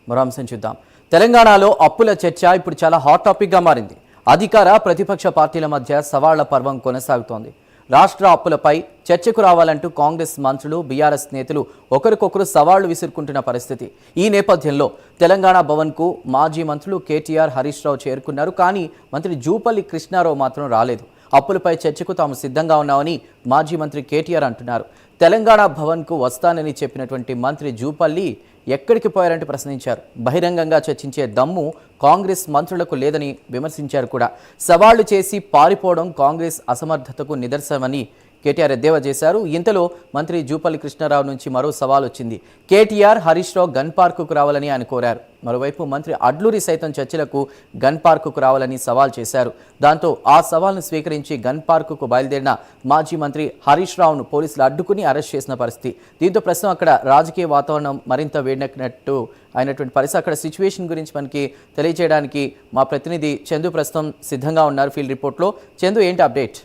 మరో అంశం చూద్దాం. తెలంగాణలో అప్పుల చర్చ ఇప్పుడు చాలా హాట్ టాపిక్గా మారింది. అధికార ప్రతిపక్ష పార్టీల మధ్య సవాళ్ల పర్వం కొనసాగుతోంది. రాష్ట్ర అప్పులపై చర్చకు రావాలంటూ కాంగ్రెస్ మంత్రులు, బీఆర్ఎస్ నేతలు ఒకరికొకరు సవాళ్లు విసురుకుంటున్న పరిస్థితి. ఈ నేపథ్యంలో తెలంగాణ భవన్కు మాజీ మంత్రులు కేటీఆర్, హరీష్ రావు చేరుకున్నారు. కానీ మంత్రి జూపల్లి కృష్ణారావు మాత్రం రాలేదు. అప్పులపై చర్చకు తాము సిద్ధంగా ఉన్నామని మాజీ మంత్రి కేటీఆర్ అంటున్నారు. తెలంగాణ భవన్కు వస్తానని చెప్పినటువంటి మంత్రి జూపల్లి ఎక్కడికి పోయారంటూ ప్రశ్నించారు. బహిరంగంగా చర్చించే దమ్ము కాంగ్రెస్ మంత్రులకు లేదని విమర్శించారు కూడా. సవాళ్లు చేసి పారిపోవడం కాంగ్రెస్ అసమర్థతకు నిదర్శనమని కేటీఆర్ ఎద్దేవా చేశారు. ఇంతలో మంత్రి జూపల్లి కృష్ణారావు నుంచి మరో సవాల్ వచ్చింది. కేటీఆర్, హరీష్ రావు గన్ పార్కుకు రావాలని ఆయన కోరారు. మరోవైపు మంత్రి అడ్లూరి సైతం చర్చలకు గన్ పార్కుకు రావాలని సవాల్ చేశారు. దాంతో ఆ సవాల్ను స్వీకరించి గన్ పార్కుకు బయలుదేరిన మాజీ మంత్రి హరీష్ రావును పోలీసులు అడ్డుకుని అరెస్ట్ చేసిన పరిస్థితి. దీంతో ప్రస్తుతం అక్కడ రాజకీయ వాతావరణం మరింత వేడెక్కినట్టు అయినటువంటి పరిస్థితి. అక్కడ సిచ్యువేషన్ గురించి మనకి తెలియజేయడానికి మా ప్రతినిధి చందు ప్రస్తుతం సిద్ధంగా ఉన్నారు ఫీల్డ్ రిపోర్ట్లో. చందు, ఏంటి అప్డేట్?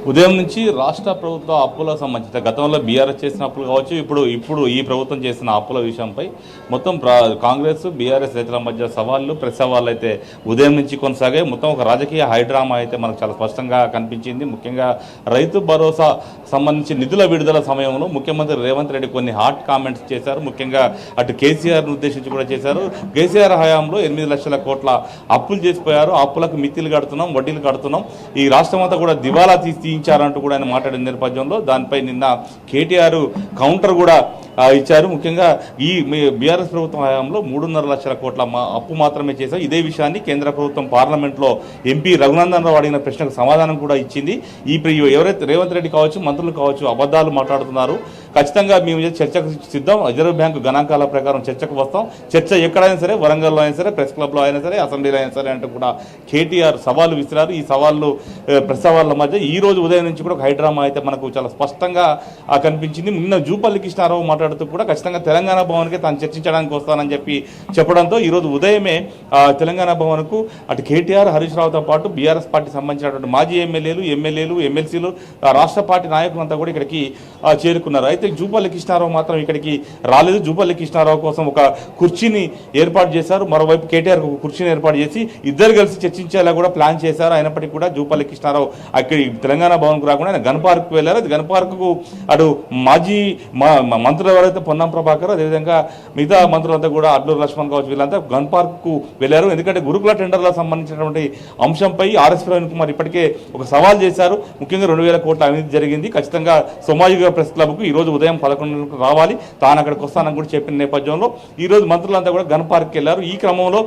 ఉదయం నుంచి రాష్ట్ర ప్రభుత్వ అప్పులకు సంబంధించిన గతంలో బీఆర్ఎస్ చేసిన అప్పులు కావచ్చు, ఇప్పుడు ఈ ప్రభుత్వం చేసిన అప్పుల విషయంపై మొత్తం కాంగ్రెస్, బీఆర్ఎస్ నేతల మధ్య సవాళ్ళు, ప్రెస్ సవాళ్ళు అయితే ఉదయం నుంచి కొనసాగాయి. మొత్తం ఒక రాజకీయ హైడ్రామా అయితే మనకు చాలా స్పష్టంగా కనిపించింది. ముఖ్యంగా రైతు భరోసా సంబంధించి నిధుల విడుదల సమయంలో ముఖ్యమంత్రి రేవంత్ రెడ్డి కొన్ని హాట్ కామెంట్స్ చేశారు. ముఖ్యంగా అటు కేసీఆర్ను ఉద్దేశించి కూడా చేశారు. కేసీఆర్ హయాంలో 8 లక్షల కోట్ల అప్పులు చేసిపోయారు. అప్పులకు మిత్తిలు కడుతున్నాం, వడ్డీలు కడుతున్నాం, ఈ రాష్ట్రం అంతా కూడా దివాలా తీయించారంటూ కూడా ఆయన మాట్లాడిన నేపథ్యంలో దానిపై నిన్న కేటీఆర్ కౌంటర్ కూడా ఇచ్చారు. ముఖ్యంగా ఈ బీఆర్ఎస్ ప్రభుత్వం హయాంలో 3.5 లక్షల కోట్ల అప్పు మాత్రమే చేశారు. ఇదే విషయాన్ని కేంద్ర ప్రభుత్వం పార్లమెంట్లో ఎంపీ రఘునందన్ రావు అడిగిన ప్రశ్నకు సమాధానం కూడా ఇచ్చింది. ఎవరైతే రేవంత్ రెడ్డి కావచ్చు, మంత్రులు కావచ్చు, అబద్ధాలు మాట్లాడుతున్నారు, ఖచ్చితంగా మేము చర్చకు సిద్ధం, రిజర్వ్ బ్యాంకు గణాంకాల ప్రకారం చర్చకు వస్తాం, చర్చ ఎక్కడైనా సరే, వరంగల్లో అయినా సరే, ప్రెస్ క్లబ్లో అయినా సరే, అసెంబ్లీలో అయినా సరే అంటూ కూడా కేటీఆర్ సవాళ్ళు విసిరారు. ఈ సవాళ్ళు, ప్రెస్ సవాళ్ళ మధ్య ఈ రోజు ఉదయం నుంచి కూడా ఒక హైడ్రామా అయితే మనకు చాలా స్పష్టంగా కనిపించింది. నిన్న జూపల్లి కృష్ణారావు మాట్లాడుతూ కూడా ఖచ్చితంగా తెలంగాణ భవన్కి తాను చర్చించడానికి వస్తానని చెప్పడంతో ఈరోజు ఉదయమే తెలంగాణ భవన్కు అటు కేటీఆర్, హరీష్ రావుతో పాటు బీఆర్ఎస్ పార్టీ సంబంధించినటువంటి మాజీ ఎమ్మెల్యేలు, ఎమ్మెల్సీలు, రాష్ట్ర పార్టీ నాయకులంతా కూడా ఇక్కడికి చేరుకున్నారు. అయితే జూపల్లి కృష్ణారావు మాత్రం ఇక్కడికి రాలేదు. జూపల్లి కృష్ణారావు కోసం ఒక కుర్చీని ఏర్పాటు చేశారు. మరోవైపు కేటీఆర్ ఒక కుర్చీని ఏర్పాటు చేసి ఇద్దరు కలిసి చర్చించేలా కూడా ప్లాన్ చేశారు. అయినప్పటికీ కూడా జూపల్లి కృష్ణారావు అక్కడి తెలంగాణ భవన్కు రాకుండా ఆయన గన్ పార్క్కు వెళ్ళారు. అది గన్ పార్కుకు అటు మాజీ మంత్రులు ఎవరైతే పొన్నం ప్రభాకర్, అదేవిధంగా మిగతా మంత్రులంతా కూడా అడ్లూరు లక్ష్మణ్ కావచ్చు, వీళ్ళంతా గన్ పార్క్కు వెళ్ళారు. ఎందుకంటే గురుకుల టెండర్లకు సంబంధించినటువంటి అంశంపై ఆర్ఎస్ ప్రవీణ్ కుమార్ ఇప్పటికే ఒక సవాల్ చేశారు. ముఖ్యంగా 2,000 కోట్ల అవినీతి జరిగింది, ఖచ్చితంగా సోమాజిగూడ ప్రెస్ క్లబ్కు ఈరోజు ఉదయం 11 రావాలి, తాను అక్కడికి వస్తానని కూడా చెప్పిన నేపథ్యంలో ఈరోజు మంత్రులంతా కూడా గన్ పార్క్కి వెళ్ళారు. ఈ క్రమంలో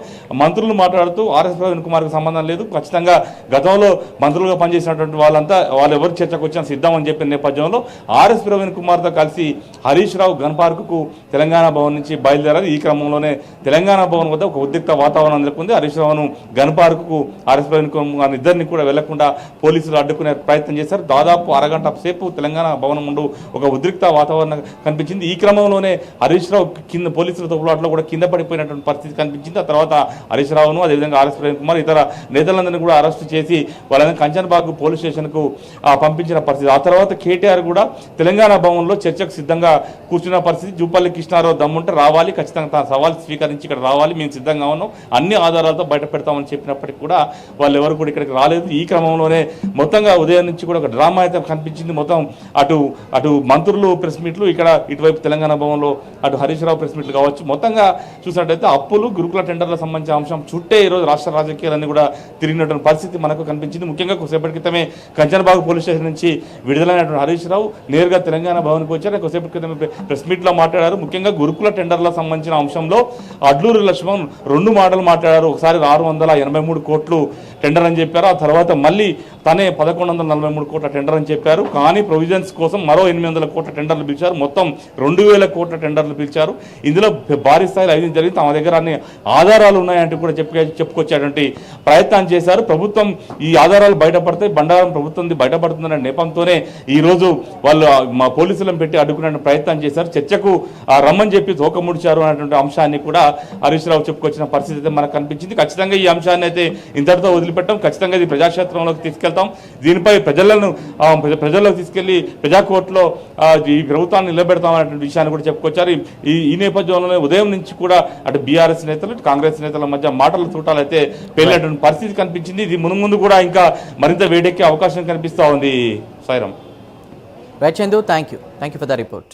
మంత్రులు మాట్లాడుతూ ఆర్ఎస్ ప్రవీణ్ కుమార్కి సంబంధం లేదు, ఖచ్చితంగా గతంలో మంత్రులుగా పనిచేసినటువంటి వాళ్ళు ఎవరు చర్చకు వచ్చినా సిద్ధం అని చెప్పిన నేపథ్యంలో ఆర్ఎస్ ప్రవీణ్ కుమార్తో కలిసి హరీష్ రావు గన్ పార్కుకు తెలంగాణ భవన్ నుంచి బయలుదేరారు. ఈ క్రమంలోనే తెలంగాణ భవన్ వద్ద ఒక ఉద్రిక్త వాతావరణం నెలకొంది. హరీష్ రావును గన్ పార్కుకు ఆర్ఎస్ ప్రవీణ్ కుమార్ ఇద్దరిని కూడా వెళ్లకుండా పోలీసులు అడ్డుకునే ప్రయత్నం చేశారు. దాదాపు అరగంట సేపు తెలంగాణ భవనం ముందు ఒక ఉద్రిక్త వాతావరణం కనిపించింది. ఈ క్రమంలోనే హరీష్ రావు కింద పోలీసుల తోపులాట్లో కూడా కింద పడిపోయినటువంటి పరిస్థితి కనిపించింది. ఆ తర్వాత హరీష్ రావును, అదేవిధంగా ఆర్ఎస్ ప్రవీణ్ కుమార్ ఇతర నేతలందరినీ కూడా అరెస్టు చేసి వాళ్ళని కంచన్బాగ్ పోలీస్ స్టేషన్కు పంపించిన పరిస్థితి. ఆ తర్వాత కేటీఆర్ కూడా తెలంగాణ భవన్లో చర్చకు సిద్ధంగా కూర్చున్న పరిస్థితి. జూపల్లి కృష్ణారావు దమ్ముంటే రావాలి, ఖచ్చితంగా తన సవాల్ స్వీకరించి ఇక్కడ రావాలి, మేము సిద్ధంగా ఉన్నాం, అన్ని ఆధారాలతో బయట పెడతామని చెప్పినప్పటికీ కూడా వాళ్ళు ఎవరు కూడా ఇక్కడికి రాలేదు. ఈ క్రమంలోనే మొత్తంగా ఉదయం నుంచి కూడా ఒక డ్రామా అయితే కనిపించింది. మొత్తం అటు మంత్రులు ప్రెస్ మీట్లు, ఇక్కడ ఇటువైపు తెలంగాణ భవన్లో అటు హరీష్ రావు ప్రెస్ మీట్లు కావచ్చు. మొత్తంగా చూసినట్టయితే అప్పులు, గురుకుల టెండర్లకు సంబంధించిన అంశం చుట్టే ఈరోజు రాష్ట్ర రాజకీయాలన్నీ కూడా తిరిగినటువంటి పరిస్థితి మనకు కనిపించింది. ముఖ్యంగా కొద్దిసేపటి క్రితమే కంచన్బాగ్ పోలీస్ స్టేషన్ నుంచి విడుదలైనటువంటి హరీష్ రావు నేరుగా తెలంగాణ భవన్కి వచ్చారు. కొద్దిసేపటి క్రితమే ప్రెస్ మీట్లో మాట్లాడారు. ముఖ్యంగా గురుకుల టెండర్లకు సంబంధించిన అంశంలో అడ్లూరు లక్ష్మణ్ 2 మాటలు మాట్లాడారు. ఒకసారి 683 కోట్లు టెండర్ అని చెప్పారు, ఆ తర్వాత మళ్ళీ తనే 1143 కోట్ల టెండర్ అని చెప్పారు. కానీ ప్రొవిజన్స్ కోసం మరో 800 కోట్ల టెండర్లు పిలిచారు. మొత్తం 2000 కోట్ల టెండర్లు పిలిచారు. ఇందులో భారీ స్థాయిలో అవినీతి జరిగింది, తమ దగ్గర అన్ని ఆధారాలు ఉన్నాయంటూ కూడా చెప్పుకొచ్చేటువంటి ప్రయత్నం చేశారు. ప్రభుత్వం ఈ ఆధారాలు బయటపడితే బండారం ప్రభుత్వం బయటపడుతుందనే నేపథ్యంతోనే ఈరోజు వాళ్ళు మా పోలీసులను పెట్టి అడ్డుకునే ప్రయత్నం చేశారు. చర్చకు రమ్మని చెప్పి తోకముడిచారు అనేటువంటి అంశాన్ని కూడా హరీష్ రావు చెప్పుకొచ్చిన పరిస్థితి అయితే మనకు కనిపించింది. ఖచ్చితంగా ఈ అంశాన్ని అయితే ఇంతటితో వదిలిపెట్టాం, ఖచ్చితంగా ఇది ప్రజాక్షేత్రంలోకి తీసుకెళ్తాం, దీనిపై ప్రజల్లోకి తీసుకెళ్లి ప్రజాకోర్టులో ఈ ప్రభుత్వాన్ని నిలబెడతామనేటువంటి విషయాన్ని కూడా చెప్పుకొచ్చారు. ఈ నేపథ్యంలోనే ఉదయం నుంచి కూడా అటు బీఆర్ఎస్ నేతలు కాంగ్రెస్ నేతల మధ్య మాటల తూటాలైతే పేలినటువంటి పరిస్థితి కనిపించింది. ఇది ముందు కూడా ఇంకా మరింత వేడెక్కే అవకాశం కనిపిస్తూ ఉంది. Sairam. Right Chandu, thank you for the report.